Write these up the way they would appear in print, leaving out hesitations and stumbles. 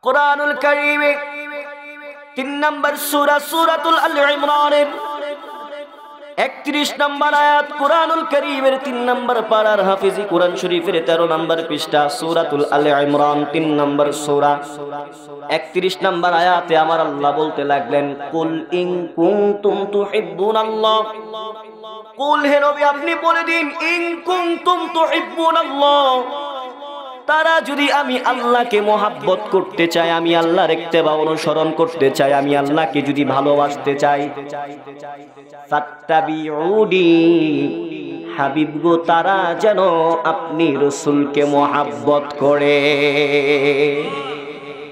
কুরআনুল কারীমে 3 নম্বর সূরা সূরাতুল আল ইমরানের 31 নম্বর আয়াত, কুরআনুল কারীমের 3 নম্বর পারার হাফিজি কুরআন শরীফের 13 নম্বর পৃষ্ঠা, সূরাতুল আল ইমরান 3 নম্বর সূরা 31 নম্বর আয়াতে আমার আল্লাহ বলতে লাগলেন, কুল ইন কুনতুম তুহিব্বুনাল্লাহ, কুল হে নবী আপনি বলে দিন, ইন কুনতুম তুহিব্বুনাল্লাহ, তারা যদি আমি আল্লাহকে মহাব্বত করতে চায়, আমি আল্লাহর ইত্তেবা অনুসরণ করতে চাই, আমি আল্লাহকে যদি ভালোবাসতে চাই, ফাত্তাবিউনি, হাবিব গো তারা যেন আপনি রাসূলকে মহাব্বত করে।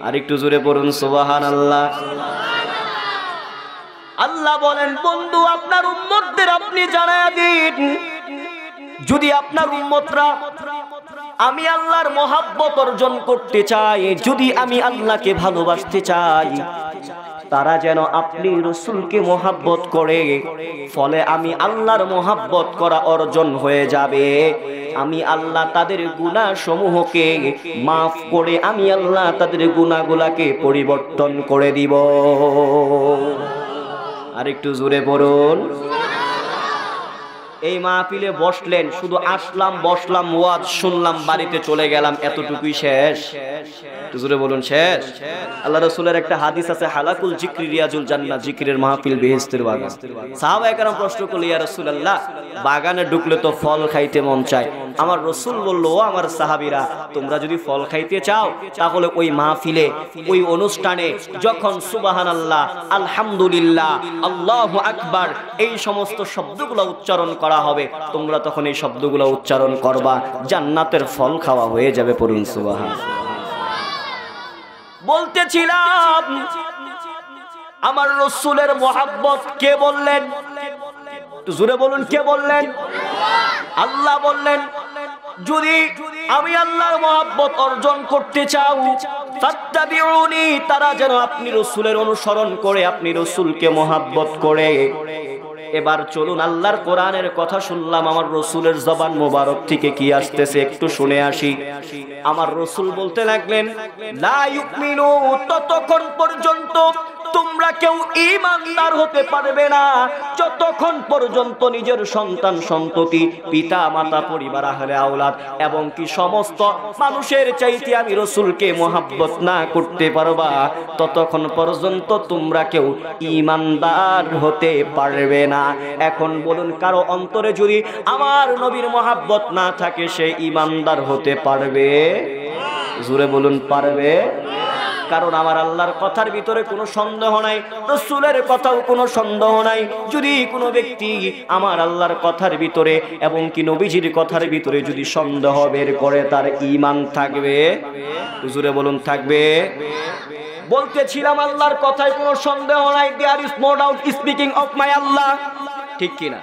আর একটু জোরে পড়ুন সুবহানাল্লাহ। আল্লাহ বলেন, বন্ধু আপনার উম্মতদের আপনি জানায়া দিন, যদি আপনার উম্মতরা আমি আল্লাহর মহাব্বত অর্জন করতে চাই, যদি আমি আল্লাহকে ভালোবাসতে চাই, তারা যেন আপনি রাসূলকে মহাব্বত করে, ফলে আমি আল্লাহর মহাব্বত করা অর্জন হয়ে যাবে। আমি আল্লাহ তাদের গুনাহ সমূহকে মাফ করে আমি আল্লাহ তাদের গুনাহগুলোকে পরিবর্তন করে দিব। আর একটু জোরে পড়ুন। এই মাহফিলে বসলেন, শুধু আসলাম বসলাম ওয়াজ শুনলাম বাড়িতে চলে গেলাম, এতটুকুই শেষ? জোরে বলুন শেষ? আল্লাহ রাসূলের একটা হাদিস আছে, হালাকুল জিকরি রিয়াজুল জান্নাহ, জিকিরের মাহফিল বেহেশতের বাগান। সাহাবায়ে কেরাম প্রশ্ন করল, ইয়া রাসূলুল্লাহ বাগানে ঢুকলে তো ফল খাইতে মন চায়। আমার রাসূল বলল, ও আমার সাহাবীরা, তোমরা যদি ফল খাইতে চাও তাহলে ওই মাহফিলে ওই অনুষ্ঠানে যখন সুবহানাল্লাহ, আলহামদুলিল্লাহ, আল্লাহু আকবার এই সমস্ত শব্দগুলো উচ্চারণ করা হবে, তোমরা তখন এই শব্দগুলো উচ্চারণ করবা, জান্নাতের ফল খাওয়া হয়ে যাবে। পড়ুন সুবহানাল্লাহ। বলতেছিলাম আমার রাসূলের মহব্বত কে বললেন? জোরে বলুন, কে বললেন? আল্লাহ বললেন, যদি আমি আল্লাহর মহব্বত অর্জন করতে চাও, ফাত্তাবিউনি, তারা যেন আপনি রাসূলের অনুসরণ করে, আপনি রাসূলকে মহব্বত করে। এবার চলুন আল্লাহর কোরআনের কথা শুনলাম, আমার রাসূলের জবান মোবারক থেকে কি আসতেছে একটু শুনে আসি। আমার রাসূল বলতে লাগলেন, লা ইউমিনু, ততক্ষণ পর্যন্ত তোমরা কেউ ঈমানদার হতে পারবে না যতক্ষণ পর্যন্ত নিজের সন্তান সন্ততি, পিতা মাতা, পরিবার, আহলে আওলাদ এবং কি সমস্ত মানুষের চাইতে আমি রাসূলকে মহব্বত না করতে পারবা, ততক্ষণ পর্যন্ত তোমরা কেউ ঈমানদার হতে পারবে না। এখন বলুন, কারো অন্তরে যদি আমার নবীর মহব্বত না থাকে, সে ঈমানদার হতে পারবে? জোরে বলুন, পারবে? কারণ আমার আল্লাহর কথার ভিতরে কোনো সন্দেহ নাই, রাসূলের কথাও কোনো সন্দেহ নাই। যদি কোনো ব্যক্তি আমার আল্লাহর কথার ভিতরে এবং কি নবীজির কথার ভিতরে যদি সন্দেহ বের করে, তার ঈমান থাকবে? জোরে বলুন, থাকবে? বলতেছিলাম আল্লাহর কথায় কোনো সন্দেহ নাই, there is no doubt speaking of my Allah, ঠিক কিনা?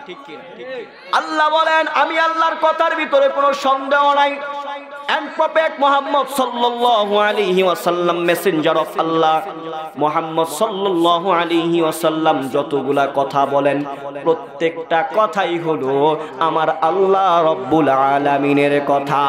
আল্লাহ বলেন, আমি আল্লাহর কথার ভিতরে কোনো সন্দেহ নাই। And Prophet Muhammad sallallahu alaihi wasallam, messenger of Allah, Muhammad sallallahu alaihi wasallam যতগুলা কথা বলেন, প্রত্যেকটা কথাই হলো আমার আল্লাহ রব্বুল আলামিনের কথা।